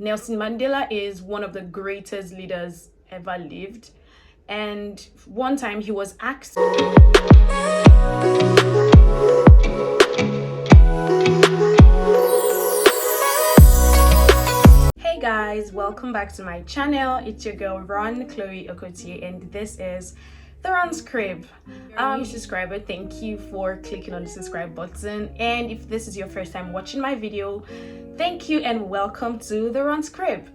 Nelson Mandela is one of the greatest leaders ever lived. And one time he was asked, hey guys, welcome back to my channel. It's your girl Chloe Okotie, and this is the Ron's Crib. New subscriber, thank you for clicking on the subscribe button, and if this is your first time watching my video, thank you and welcome to the Ron's Crib.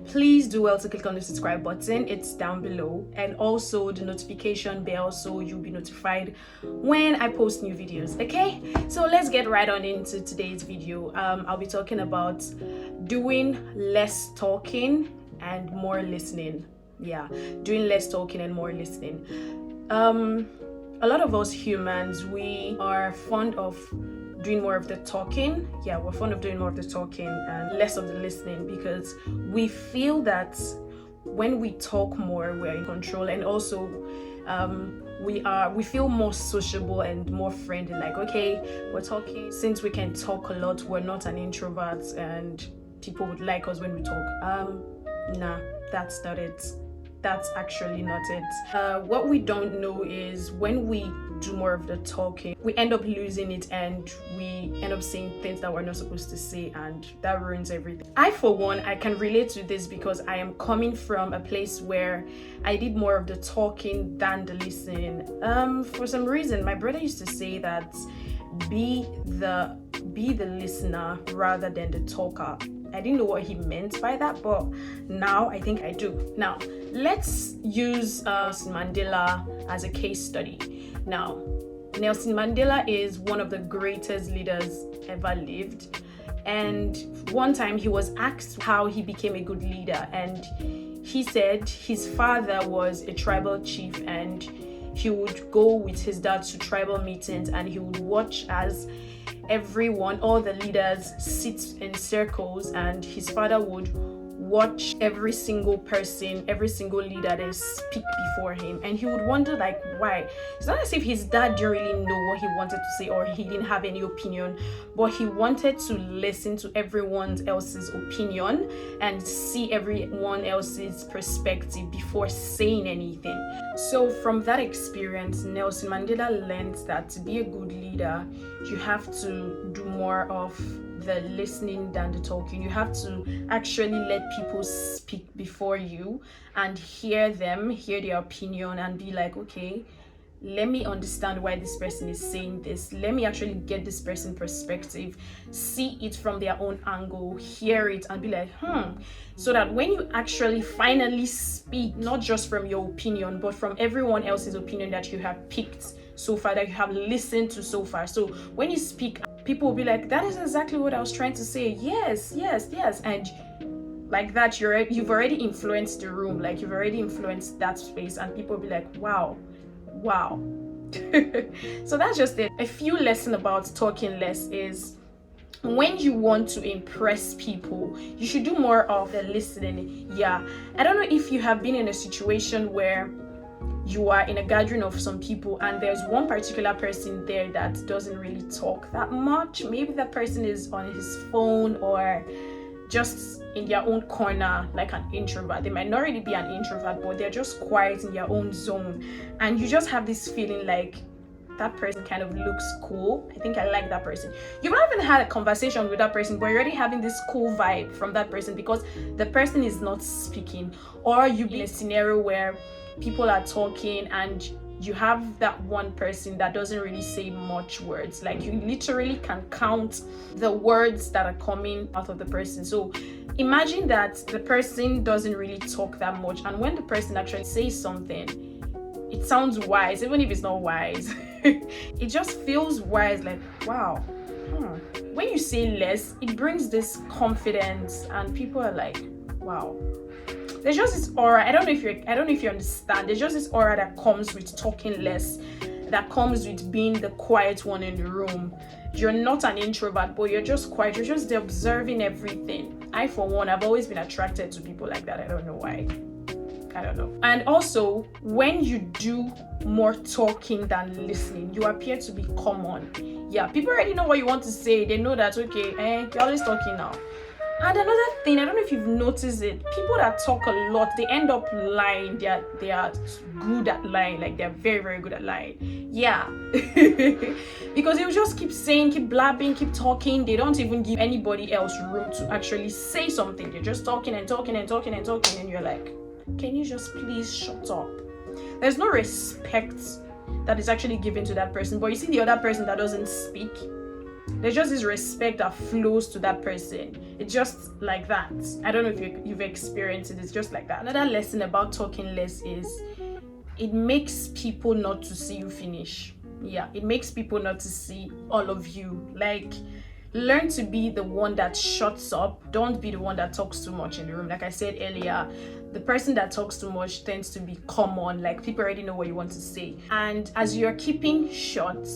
Please do well to click on the subscribe button, it's down below, and also the notification bell so you'll be notified when I post new videos. Okay, so let's get right on into today's video. I'll be talking about doing less talking and more listening. Yeah, doing less talking and more listening. A lot of us humans, we are fond of doing more of the talking. Yeah, we're fond of doing more of the talking and less of the listening, because we feel that when we talk more, we're in control, and also we feel more sociable and more friendly. Like, okay, we're talking, since we can talk a lot, we're not an introvert and people would like us when we talk. Nah, that's not it. That's actually not it. What we don't know is when we do more of the talking, we end up losing it and we end up saying things that we're not supposed to say, and that ruins everything. I, for one, I can relate to this because I am coming from a place where I did more of the talking than the listening. For some reason, my brother used to say that be the listener rather than the talker. I didn't know what he meant by that, but now I think I do. Now, let's use Nelson Mandela as a case study. Now, Nelson Mandela is one of the greatest leaders ever lived. And one time he was asked how he became a good leader, and he said his father was a tribal chief, and he would go with his dad to tribal meetings, and he would watch as all the leaders sit in circles, and his father would watch every single person, every single leader that speak before him, and he would wonder, like, why? It's not as if his dad didn't really know what he wanted to say, or he didn't have any opinion, but he wanted to listen to everyone else's opinion and see everyone else's perspective before saying anything. So from that experience, Nelson Mandela learned that to be a good leader, you have to do more of the listening than the talking. You have to actually let people speak before you and hear their opinion, and be like, okay, let me understand why this person is saying this. Let me actually get this person's perspective, see it from their own angle, hear it, and be like, so that when you actually finally speak, not just from your opinion, but from everyone else's opinion that you have picked so far, that you have listened to so far. So when you speak, people will be like, that is exactly what I was trying to say. Yes. And like that, you've already influenced the room, like you've already influenced that space, and people will be like, wow. So that's just it. A few lessons about talking less is, when you want to impress people, you should do more of the listening. Yeah, I don't know if you have been in a situation where you are in a gathering of some people and there's one particular person there that doesn't really talk that much. Maybe that person is on his phone or just in their own corner, like an introvert. They might not really be an introvert, but they're just quiet in their own zone, and you just have this feeling like that person kind of looks cool. I think I like that person. You've not even had a conversation with that person, but you're already having this cool vibe from that person because the person is not speaking. Or you be in a scenario where people are talking and you have that one person that doesn't really say much words. Like, you literally can count the words that are coming out of the person. So imagine that the person doesn't really talk that much, and when the person actually says something, it sounds wise, even if it's not wise. It just feels wise, like, wow. When you say less, it brings this confidence, and people are like, wow. There's just this aura. I don't know if you understand. There's just this aura that comes with talking less, that comes with being the quiet one in the room. You're not an introvert, but you're just quiet. You're just observing everything. I, for one, I've always been attracted to people like that. I don't know why. I don't know. And also, when you do more talking than listening, you appear to be common. Yeah, people already know what you want to say. They know that, okay, you're always talking now. And another thing, I don't know if you've noticed it, people that talk a lot, they end up lying. They are good at lying, like they're very, very good at lying. Yeah. Because they will just keep saying, keep blabbing, keep talking. They don't even give anybody else room to actually say something. They're just talking and talking and talking and talking, and you're like, can you just please shut up? There's no respect that is actually given to that person. But you see the other person that doesn't speak, there's just this respect that flows to that person. It's just like that. I don't know if you've experienced it. It's just like that. Another lesson about talking less is it makes people not to see you finish. Yeah, it makes people not to see all of you. Like, learn to be the one that shuts up. Don't be the one that talks too much in the room. Like I said earlier, the person that talks too much tends to be common. Like, people already know what you want to say. And as you're keeping short,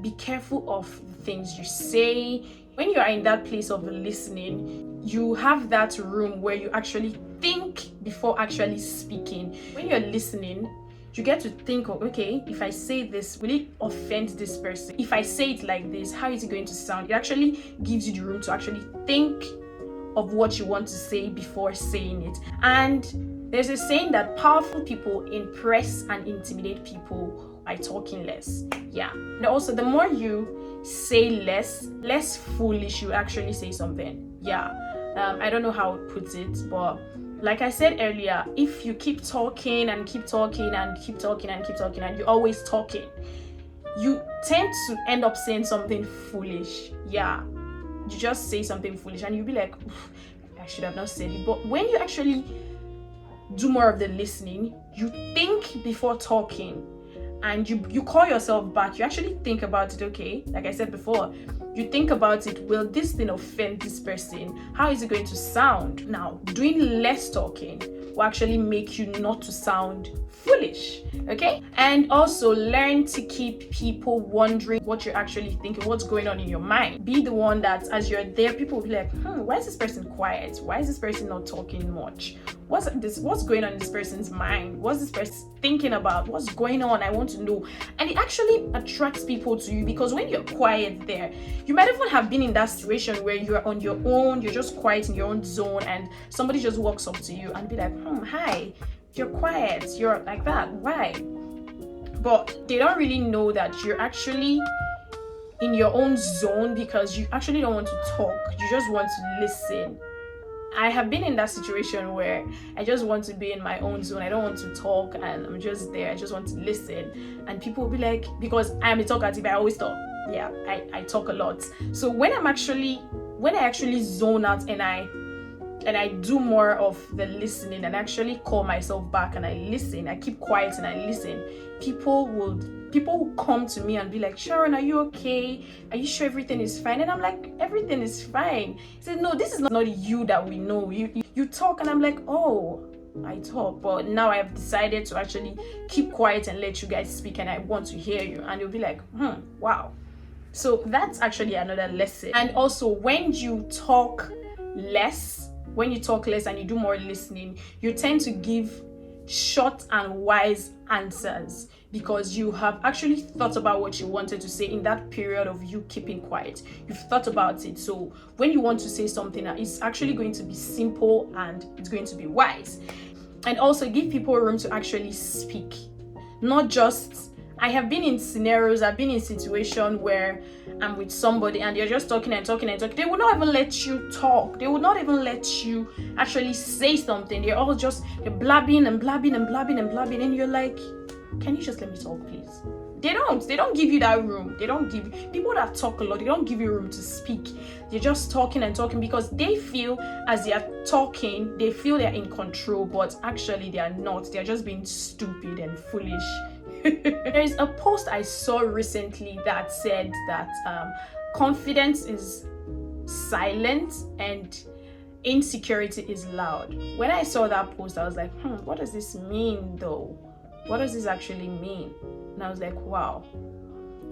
be careful of the things you say. When you are in that place of listening, you have that room where you actually think before actually speaking. When you're listening, you get to think of, okay, if I say this, will it offend this person? If I say it like this, how is it going to sound? It actually gives you the room to actually think of what you want to say before saying it. And there's a saying that powerful people impress and intimidate people by talking less. Yeah. And also, the more you say less foolish you actually say something. Yeah. I don't know how to put it, but like I said earlier, if you keep talking and keep talking and keep talking and keep talking and you're always talking, you tend to end up saying something foolish. Yeah. You just say something foolish and you'll be like, I should have not said it. But when you actually do more of the listening, you think before talking, and you call yourself back. You actually think about it. Okay, like I said before, you think about it. Will this thing offend this person? How is it going to sound? Now, doing less talking will actually make you not to sound foolish. Okay, and also learn to keep people wondering what you're actually thinking, what's going on in your mind. Be the one that, as you're there, people will be like, why is this person quiet? Why is this person not talking much? What's going on in this person's mind? What's this person thinking about? What's going on? I want to know. And it actually attracts people to you, because when you're quiet there, you might even have been in that situation where you're on your own, you're just quiet in your own zone, and somebody just walks up to you and be like, hi, you're quiet, you're like that, why? But they don't really know that you're actually in your own zone because you actually don't want to talk, you just want to listen. I have been in that situation where I just want to be in my own zone. I don't want to talk, and I'm just there. I just want to listen. And people will be like, because I'm a talkative, I always talk. Yeah, I talk a lot. So when I actually zone out and I do more of the listening and actually call myself back and I listen, I keep quiet and I listen, people will come to me and be like, Sharon, are you okay? Are you sure everything is fine? And I'm like, everything is fine. He said, no, this is not you that we know. You talk. And I'm like, oh, I talk, but now I have decided to actually keep quiet and let you guys speak, and I want to hear you. And you'll be like, wow. So that's actually another lesson. And also, when you talk less and you do more listening, you tend to give short and wise answers, because you have actually thought about what you wanted to say in that period of you keeping quiet. You've thought about it. So when you want to say something, it's actually going to be simple and it's going to be wise. And also give people room to actually speak. Not just, I have been in scenarios, I've been in situations where I'm with somebody and they're just talking and talking and talking. They will not even let you talk. They will not even let you actually say something. They're blabbing and blabbing and blabbing and blabbing, and you're like, can you just let me talk, please? They don't give you that room. People that talk a lot, they don't give you room to speak. They're just talking and talking because they feel as they are talking, they feel they're in control, but actually they are not. They're just being stupid and foolish. There's a post I saw recently that said that confidence is silent and insecurity is loud. When I saw that post, I was like, what does this mean though? What does this actually mean? And I was like, wow,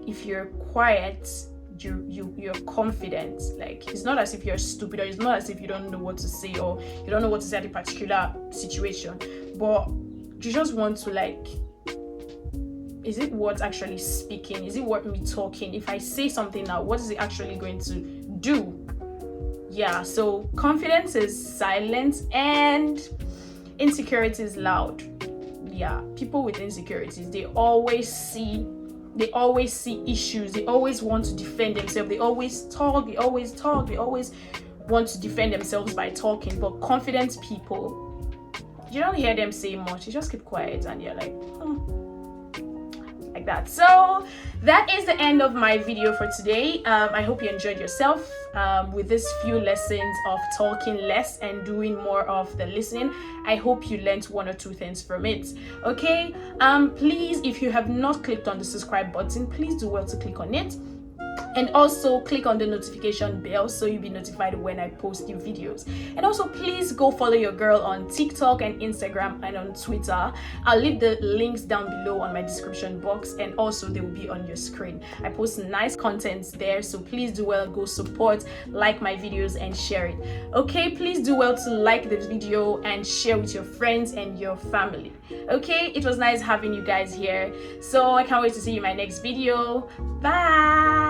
if you're quiet, you're confident. Like, it's not as if you're stupid, or it's not as if you don't know what to say, or you don't know what to say at a particular situation, but you just want to, like, is it worth actually speaking? Is it worth me talking? If I say something now, what is it actually going to do? Yeah, so confidence is silent and insecurity is loud. Yeah, people with insecurities, they always see issues, they always want to defend themselves, they always talk, they always want to defend themselves by talking. But confident people, you don't hear them say much, they just keep quiet and you're like, like that. So that is the end of my video for today. I hope you enjoyed yourself with this few lessons of talking less and doing more of the listening. I hope you learned 1 or 2 things from it. Okay, please, if you have not clicked on the subscribe button, please do well to click on it. And also click on the notification bell so you'll be notified when I post new videos. And also please go follow your girl on TikTok and Instagram and on Twitter. I'll leave the links down below on my description box, and also they will be on your screen. I post nice content there, so please do well, go support, like my videos and share it. Okay, please do well to like this video and share with your friends and your family. Okay, it was nice having you guys here, so I can't wait to see you in my next video. Bye.